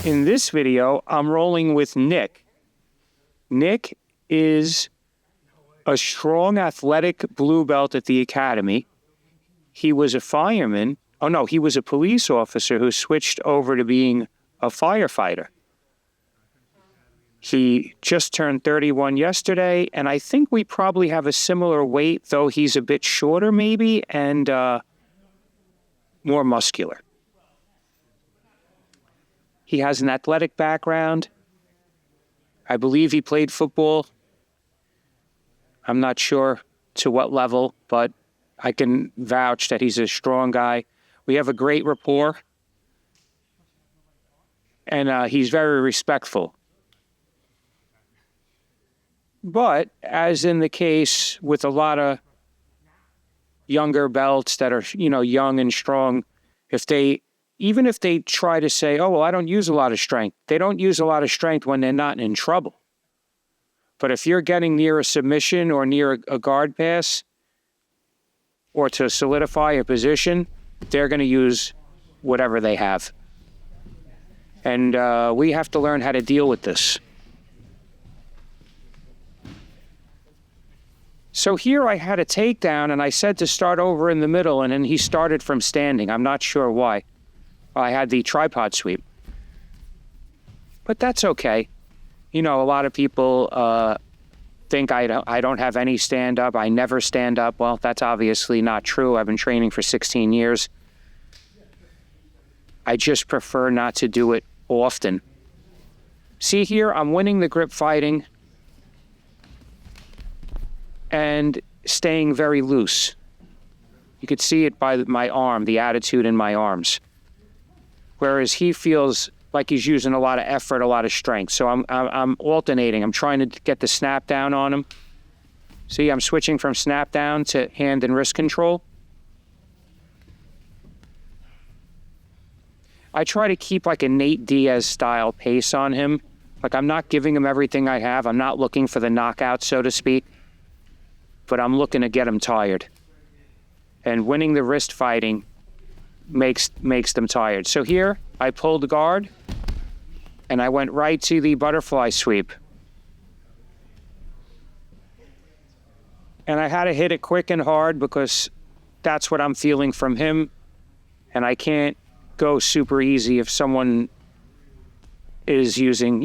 In this video, I'm rolling with Nick. Nick is a strong, athletic blue belt at the academy. He was a fireman. Oh no, he was a police officer who switched over to being a firefighter. He just turned 31 yesterday, and I think we probably have a similar weight, though he's a bit shorter maybe, and more muscular. He has an athletic background. I believe he played football. I'm not sure to what level, but I can vouch that he's a strong guy. We have a great rapport, and he's very respectful. But as in the case with a lot of younger belts that are, young and strong, even if they try to say, oh, well, I don't use a lot of strength, they don't use a lot of strength when they're not in trouble. But if you're getting near a submission or near a guard pass or to solidify a position, they're going to use whatever they have. And we have to learn how to deal with this. So here I had a takedown, and I said to start over in the middle, and then he started from standing. I'm not sure why. I had the tripod sweep. But that's okay. A lot of people think I don't have any stand-up. I never stand up. Well, that's obviously not true. I've been training for 16 years. I just prefer not to do it often. See here, I'm winning the grip fighting and staying very loose. You could see it by my arm, the attitude in my arms. Whereas he feels like he's using a lot of effort, a lot of strength. So I'm alternating. I'm trying to get the snap down on him. See, I'm switching from snap down to hand and wrist control. I try to keep like a Nate Diaz style pace on him. Like I'm not giving him everything I have. I'm not looking for the knockout, so to speak. But I'm looking to get him tired. And winning the wrist fighting makes them tired. So here, I pulled guard, and I went right to the butterfly sweep. And I had to hit it quick and hard because that's what I'm feeling from him. And I can't go super easy if someone is using,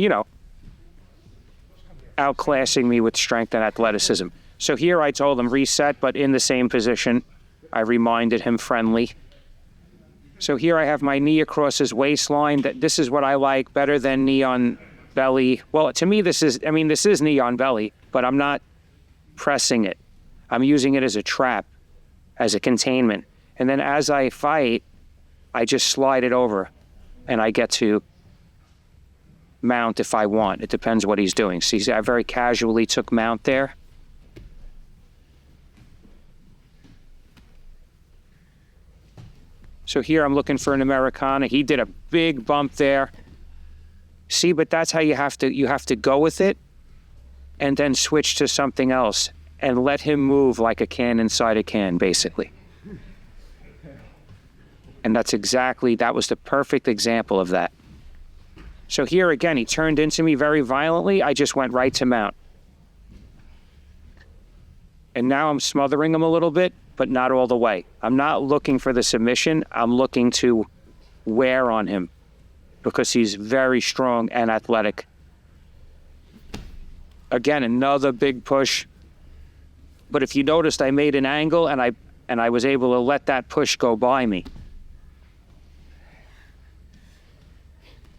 outclassing me with strength and athleticism. So here I told him reset, but in the same position. I reminded him friendly. So here I have my knee across his waistline. This is what I like better than knee on belly. Well, to me, this is knee on belly, but I'm not pressing it. I'm using it as a trap, as a containment. And then as I fight, I just slide it over and I get to mount if I want. It depends what he's doing. See, I very casually took mount there. So here I'm looking for an Americana. He did a big bump there. See, but that's how you have to go with it and then switch to something else and let him move like a can inside a can, basically. And that was the perfect example of that. So here again, he turned into me very violently. I just went right to mount. And now I'm smothering him a little bit, but not all the way. I'm not looking for the submission. I'm looking to wear on him because he's very strong and athletic. Again, another big push. But if you noticed, I made an angle and I was able to let that push go by me.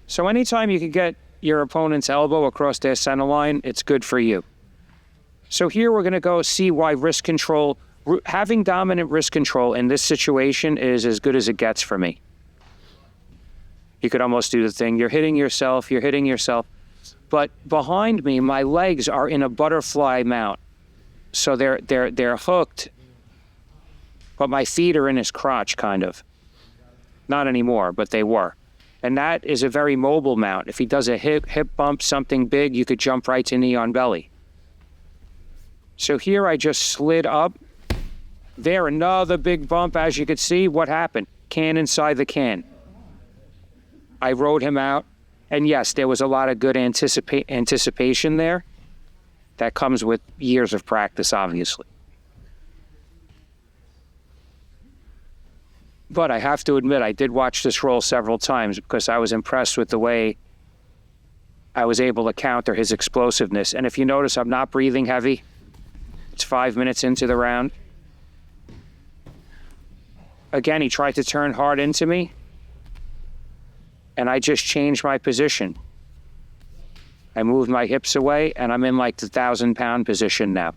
So anytime you can get your opponent's elbow across their center line, it's good for you. So here we're going to go see why wrist control, having dominant wrist control in this situation is as good as it gets for me. You could almost do the thing, you're hitting yourself. But behind me, my legs are in a butterfly mount. So they're hooked, but my feet are in his crotch, kind of. Not anymore, but they were. And that is a very mobile mount. If he does a hip bump, something big, you could jump right to knee on belly. So here I just slid up. There, another big bump, as you could see. What happened? Can inside the can. I rode him out, And yes, there was a lot of good anticipation there that comes with years of practice, obviously. But I have to admit, I did watch this roll several times because I was impressed with the way I was able to counter his explosiveness. And if you notice, I'm not breathing heavy. It's 5 minutes into the round. Again, he tried to turn hard into me, and I just changed my position. I moved my hips away, and I'm in like the 1,000-pound position now.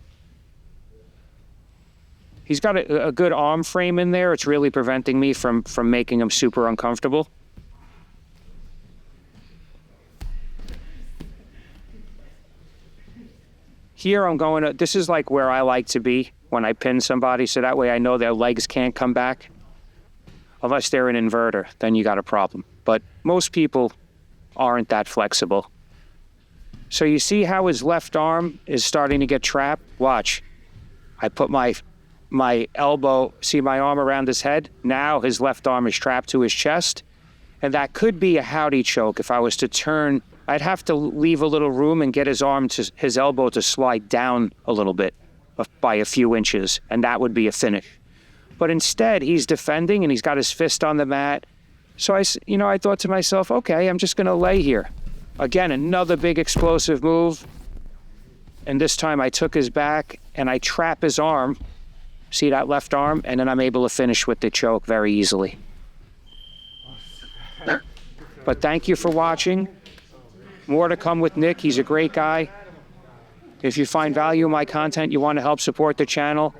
He's got a good arm frame in there. It's really preventing me from making him super uncomfortable. Here I'm going to, this is like where I like to be when I pin somebody, so that way I know their legs can't come back. Unless they're an inverter, then you got a problem. But most people aren't that flexible. So you see how his left arm is starting to get trapped? Watch. I put my elbow, see my arm around his head? Now his left arm is trapped to his chest. And that could be a howdy choke. If I was to turn, I'd have to leave a little room and get his elbow to slide down a little bit by a few inches, and that would be a finish. But instead, he's defending and he's got his fist on the mat. So I thought to myself, okay, I'm just gonna lay here. Again, another big explosive move. And this time I took his back and I trap his arm. See that left arm? And then I'm able to finish with the choke very easily. But thank you for watching. More to come with Nick. He's a great guy. If you find value in my content, you want to help support the channel.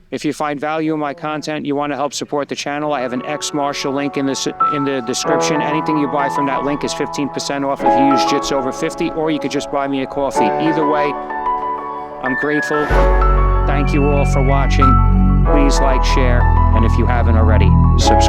If you find value in my content, you want to help support the channel, I have an X-Marshall link in the description. Anything you buy from that link is 15% off if you use Jits over 50, or you could just buy me a coffee. Either way, I'm grateful. Thank you all for watching. Please like, share, and if you haven't already, subscribe.